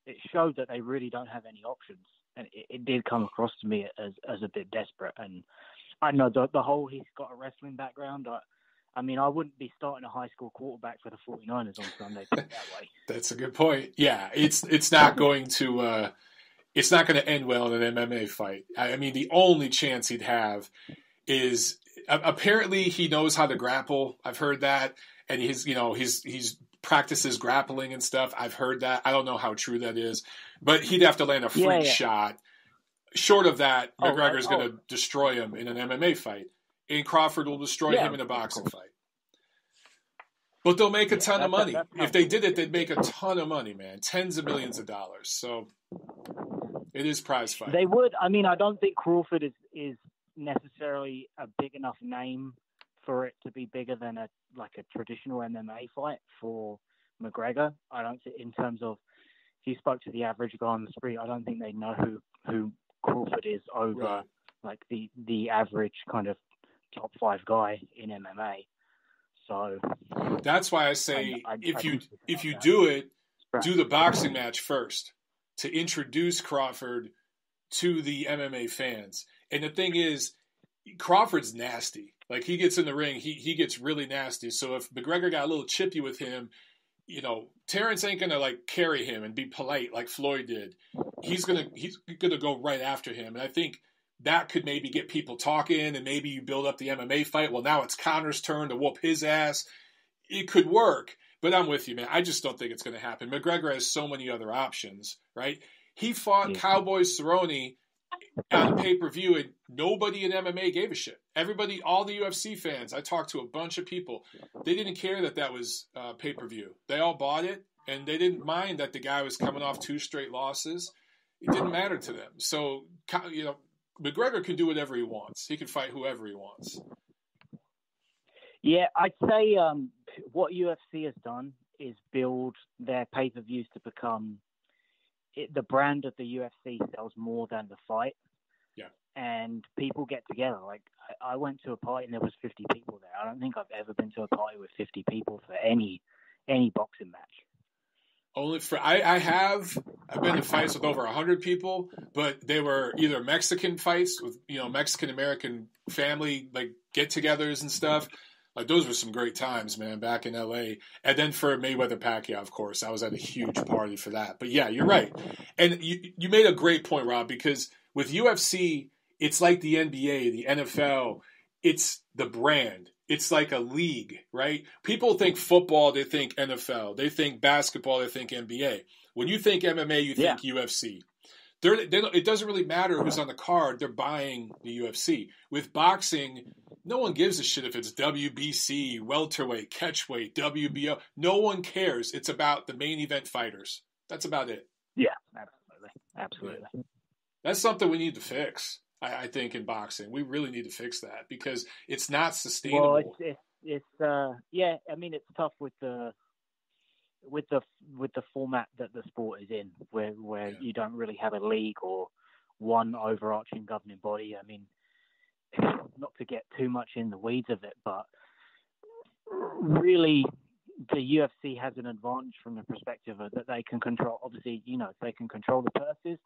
It showed that they really don't have any options, and it did come across to me as a bit desperate. And I know the whole he's got a wrestling background. I mean, I wouldn't be starting a high school quarterback for the 49ers on Sunday, put it that way. That's a good point. Yeah, it's not going to it's not going to end well in an MMA fight. I mean, the only chance he'd have is apparently he knows how to grapple. I've heard that, and he's practices grappling and stuff. I've heard that. I don't know how true that is, but he'd have to land a freak shot. Short of that, McGregor's going to destroy him in an MMA fight, and Crawford will destroy him in a boxing fight. But they'll make a ton of money. If they did it, they'd make a ton of money, man. Tens of millions of dollars. So it is prize fight. They would. I mean, I don't think Crawford is necessarily a big enough name for it to be bigger than a traditional MMA fight for McGregor. I don't think, in terms of, if you spoke to the average guy on the street, I don't think they know who Crawford is over like the average kind of top 5 guy in MMA. So that's why I say if you do it, do the boxing match first to introduce Crawford to the MMA fans. And the thing is, Crawford's nasty. Like, he gets in the ring, he gets really nasty. So if McGregor got a little chippy with him, Terrence ain't gonna like carry him and be polite like Floyd did. He's gonna go right after him. And I think that could maybe get people talking, and maybe you build up the MMA fight. Well, now it's Conor's turn to whoop his ass. It could work, but I'm with you, man. I just don't think it's going to happen. McGregor has so many other options, right? He fought Cowboy Cerrone on pay-per-view, and nobody in MMA gave a shit. Everybody, all the UFC fans, I talked to a bunch of people, they didn't care that was pay-per-view. They all bought it, and they didn't mind that the guy was coming off 2 straight losses. It didn't matter to them. So, McGregor can do whatever he wants. He can fight whoever he wants. Yeah, I'd say what UFC has done is build their pay-per-views to become the brand of the UFC sells more than the fight. Yeah. And people get together. Like, I went to a party and there was 50 people there. I don't think I've ever been to a party with 50 people for any boxing match. Only for I've been to fights with over 100 people, but they were either Mexican fights with Mexican American family like get-togethers and stuff. Like, those were some great times, man, back in LA. And then for Mayweather Pacquiao, of course, I was at a huge party for that. But yeah, you're right. And you made a great point, Rob, because with UFC, it's like the NBA, the NFL. It's the brand. It's like a league, right? People think football, they think NFL. They think basketball, they think NBA. When you think MMA, you think UFC. It doesn't really matter who's on the card. They're buying the UFC. With boxing, no one gives a shit if it's WBC, welterweight, catchweight, WBO. No one cares. It's about the main event fighters. That's about it. Yeah, absolutely. That's something we need to fix. I think in boxing, we really need to fix that because it's not sustainable. Well, it's I mean, it's tough with the format that the sport is in, where you don't really have a league or one overarching governing body. I mean, not to get too much in the weeds of it, but really, the UFC has an advantage from the perspective of that they can control. Obviously, they can control the purses.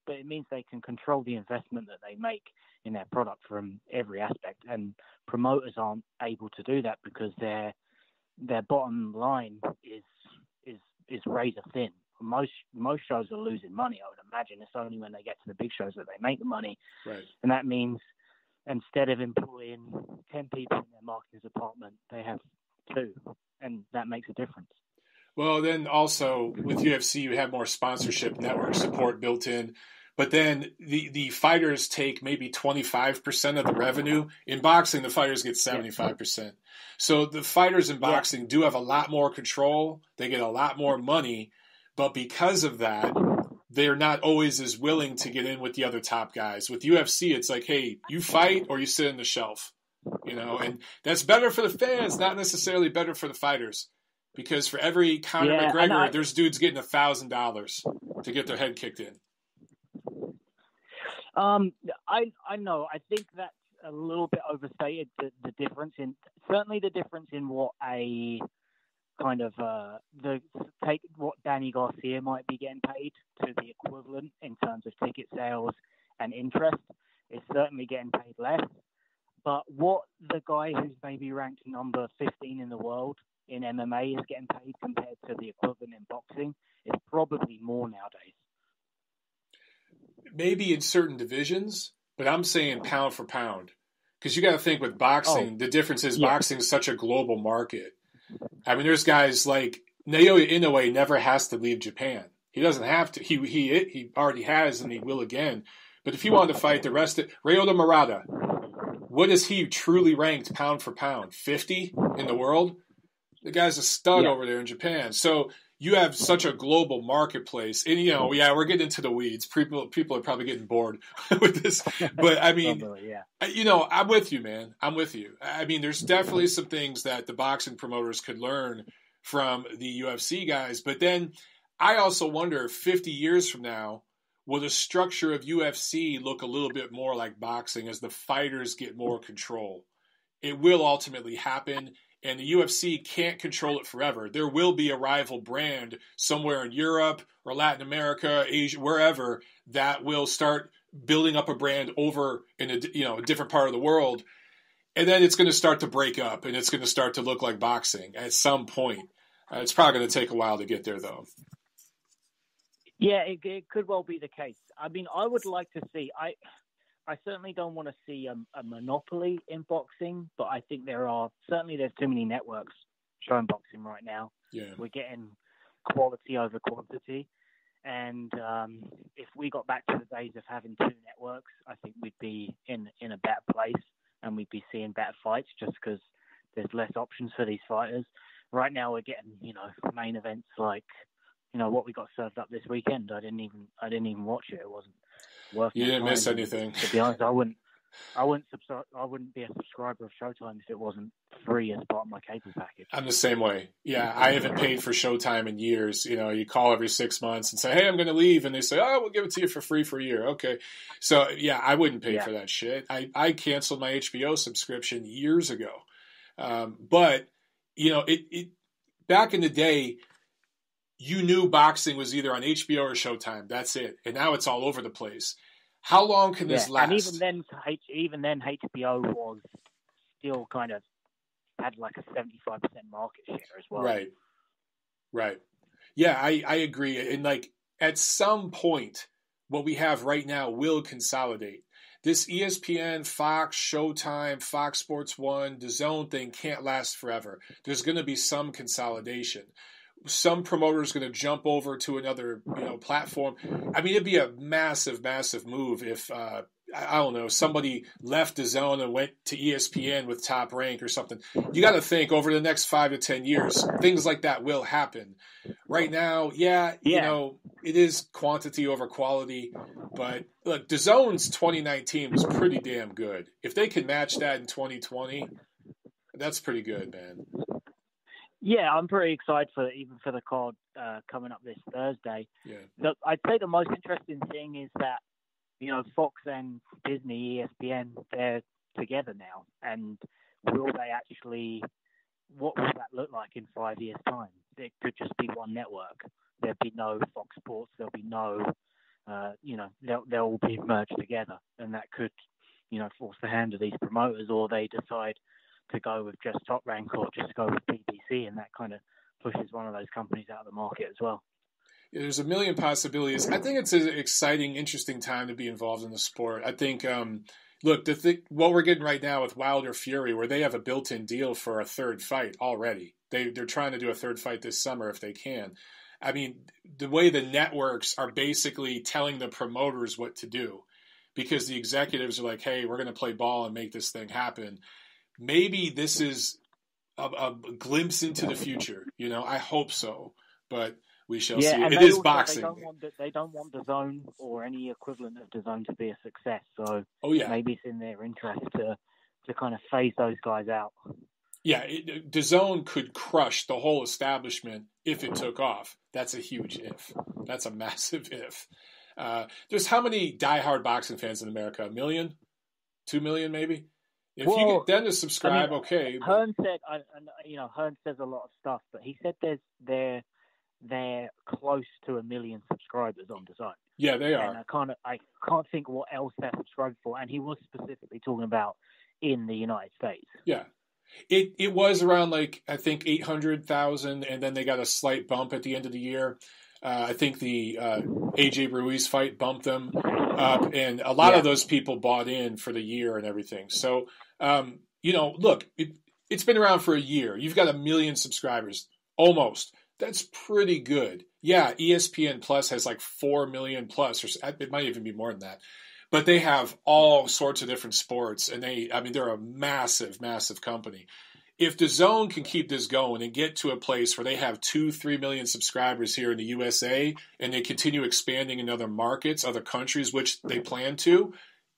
But it means they can control the investment that they make in their product from every aspect. And promoters aren't able to do that because their bottom line is razor thin. Most shows are losing money, I would imagine. It's only when they get to the big shows that they make the money. Right. And that means instead of employing 10 people in their marketing department, they have 2. And that makes a difference. Well, then also with UFC, you have more sponsorship network support built in. But then the fighters take maybe 25% of the revenue. In boxing, the fighters get 75%. So the fighters in boxing do have a lot more control. They get a lot more money. But because of that, they're not always as willing to get in with the other top guys. With UFC, it's like, hey, you fight or you sit on the shelf. And that's better for the fans, not necessarily better for the fighters. Because for every Conor McGregor, there's dudes getting $1,000 to get their head kicked in. I know. I think that's a little bit overstated. The difference in what a kind of take what Danny Garcia might be getting paid to the equivalent in terms of ticket sales and interest is certainly getting paid less. But what the guy who's maybe ranked number 15 in the world in MMA is getting paid compared to the equivalent in boxing is probably more nowadays. maybe in certain divisions, but I'm saying pound for pound. Because you got to think with boxing, the difference is boxing is such a global market. I mean, there's guys like Naoya Inoue never has to leave Japan. He doesn't have to. He already has, and he will again. But if he wanted to fight the rest of Ryota Murata, what is he truly ranked pound for pound? 50 in the world? The guy's a stud over there in Japan. So you have such a global marketplace. And, we're getting into the weeds. People are probably getting bored with this. But, I mean, I'm with you, man. I'm with you. I mean, there's definitely some things that the boxing promoters could learn from the UFC guys. But then I also wonder, 50 years from now, will the structure of UFC look a little bit more like boxing as the fighters get more control? It will ultimately happen. And the UFC can't control it forever. There will be a rival brand somewhere in Europe or Latin America, Asia, wherever, that will start building up a brand over in a different part of the world. And then it's going to start to break up, and it's going to start to look like boxing at some point. It's probably going to take a while to get there, though. Yeah, it could well be the case. I mean, I would like to see. I certainly don't want to see a monopoly in boxing, but I think there's too many networks showing boxing right now. Yeah. We're getting quality over quantity. And if we got back to the days of having two networks, I think we'd be in a better place and we'd be seeing better fights just because there's less options for these fighters. Right now we're getting, main events like, what we got served up this weekend. I didn't even watch it. It wasn't worth it. You didn't miss anything. To be honest, I wouldn't be a subscriber of Showtime if it wasn't free as part of my cable package. I'm the same way. Yeah, I haven't paid for Showtime in years. You call every 6 months and say, "Hey, I'm going to leave," and they say, "Oh, we'll give it to you for free for a year." Okay, so yeah, I wouldn't pay for that shit. I canceled my HBO subscription years ago, but it back in the day. You knew boxing was either on HBO or Showtime. That's it. And now it's all over the place. How long can this last? And even then, HBO was still kind of had like a 75% market share as well. Right. Yeah, I agree. And like at some point, what we have right now will consolidate. This ESPN, Fox, Showtime, Fox Sports 1, DAZN thing can't last forever. There's going to be some consolidation. Some promoter's going to jump over to another, platform. I mean, it'd be a massive, massive move if, I don't know, somebody left DAZN and went to ESPN with Top Rank or something. You got to think over the next 5 to 10 years, things like that will happen. Right now, it is quantity over quality. But look, DAZN's 2019 was pretty damn good. If they can match that in 2020, that's pretty good, man. Yeah, I'm pretty excited for the card coming up this Thursday. Yeah. I'd say the most interesting thing is that, Fox and Disney, ESPN, they're together now. And what will that look like in 5 years' time? It could just be one network. There'll be no Fox Sports. There'll be no, they'll all be merged together. And that could, force the hand of these promoters, or they decide to go with just Top Rank or just go with BBC, and that kind of pushes one of those companies out of the market as well. Yeah, there's a million possibilities. I think it's an exciting, interesting time to be involved in the sport. I think, what we're getting right now with Wilder Fury, where they have a built-in deal for a third fight already. They're trying to do a third fight this summer if they can. I mean, the way the networks are basically telling the promoters what to do, because the executives are like, hey, we're going to play ball and make this thing happen. Maybe this is a glimpse into the future. I hope so, but we shall see. It is boxing. They don't want DAZN or any equivalent of DAZN to be a success. So maybe it's in their interest to kind of phase those guys out. Yeah, DAZN could crush the whole establishment if it took off. That's a huge if. That's a massive if. There's how many diehard boxing fans in America? 1 million? 2 million maybe? If you get them to subscribe, okay. Hearn said, Hearn says a lot of stuff, but he said they're close to 1 million subscribers on DAZN. Yeah, they are. And I can't think what else they're subscribed for. And he was specifically talking about in the United States. Yeah, it was around I think 800,000, and then they got a slight bump at the end of the year. I think the AJ Ruiz fight bumped them up, and a lot of those people bought in for the year and everything. So, look, it's been around for a year. You've got 1 million subscribers, almost. That's pretty good. Yeah, ESPN Plus has like 4 million plus, or it might even be more than that. But they have all sorts of different sports, and they're a massive, massive company. If DAZN can keep this going and get to a place where they have 2-3 million subscribers here in the USA, and they continue expanding in other markets, other countries, which they plan to,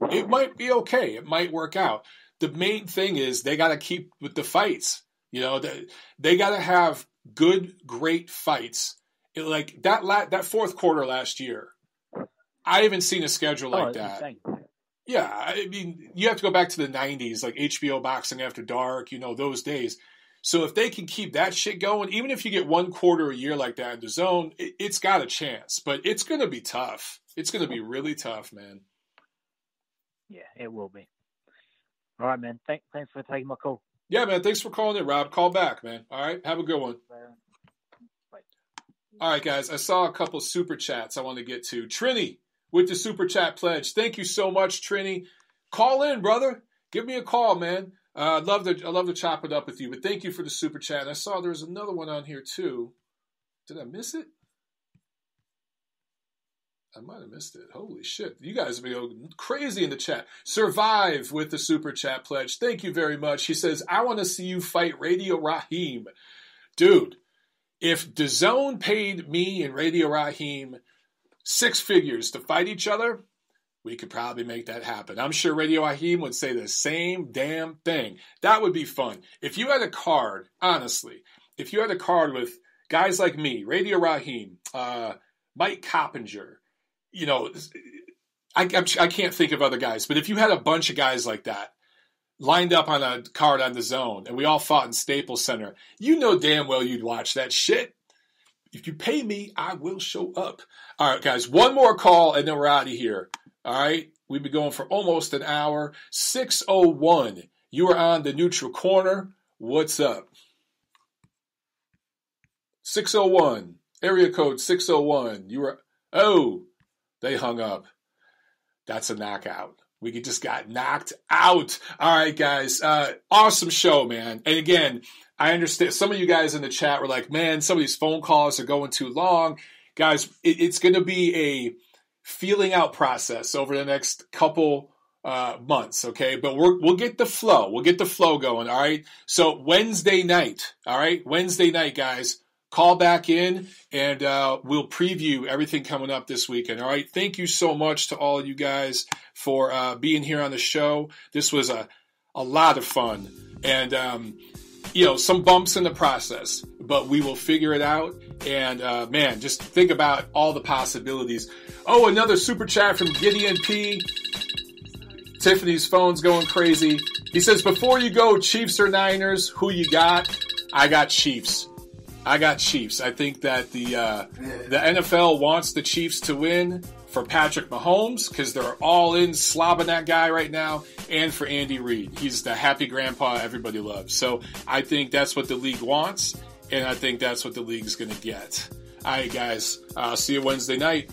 it might be okay. It might work out. The main thing is they got to keep with the fights. They got to have good, great fights. Like that fourth quarter last year, I haven't seen a schedule like that. Insane. Yeah, I mean, you have to go back to the 90s, like HBO Boxing After Dark, those days. So if they can keep that shit going, even if you get 1 quarter a year like that in the zone, it's got a chance. But it's going to be tough. It's going to be really tough, man. Yeah, it will be. All right, man. Thanks for taking my call. Yeah, man. Thanks for calling in, Rob. Call back, man. All right. Have a good one. Bye. All right, guys. I saw a couple super chats I want to get to. Trini with the super chat pledge. Thank you so much, Trini. Call in, brother. Give me a call, man. I'd love to chop it up with you. But thank you for the super chat. And I saw there was another one on here too. Did I miss it? I might have missed it. Holy shit. You guys have been going crazy in the chat. Survive with the super chat pledge. Thank you very much. He says, I want to see you fight Radio Raheem. Dude, if DAZN paid me and Radio Raheem 6 figures to fight each other, we could probably make that happen. I'm sure Radio Raheem would say the same damn thing. That would be fun. If you had a card, honestly, if you had a card with guys like me, Radio Raheem, Mike Coppinger, I can't think of other guys, but if you had a bunch of guys like that lined up on a card on the zone and we all fought in Staples Center, damn well you'd watch that shit. If you pay me, I will show up. All right, guys, one more call and then we're out of here. All right, we've been going for almost an hour. 601, you are on the neutral corner. What's up? 601, area code 601. They hung up. That's a knockout. We just got knocked out. All right, guys. Awesome show, man. And again, I understand some of you guys in the chat were like, man, some of these phone calls are going too long. Guys, it's going to be a feeling out process over the next couple months, okay? But we'll get the flow. We'll get the flow going, all right? So Wednesday night, all right? Wednesday night, guys. Call back in, and we'll preview everything coming up this weekend. All right. Thank you so much to all of you guys for being here on the show. This was a lot of fun, and some bumps in the process, but we will figure it out. And man, just think about all the possibilities. Oh, another super chat from Gideon P. Tiffany's phone's going crazy. He says, "Before you go, Chiefs or Niners? Who you got?" I got Chiefs. I think that the NFL wants the Chiefs to win for Patrick Mahomes because they're all in slobbing that guy right now, and for Andy Reid. He's the happy grandpa everybody loves. So I think that's what the league wants, and I think that's what the league's going to get. All right, guys. See you Wednesday night.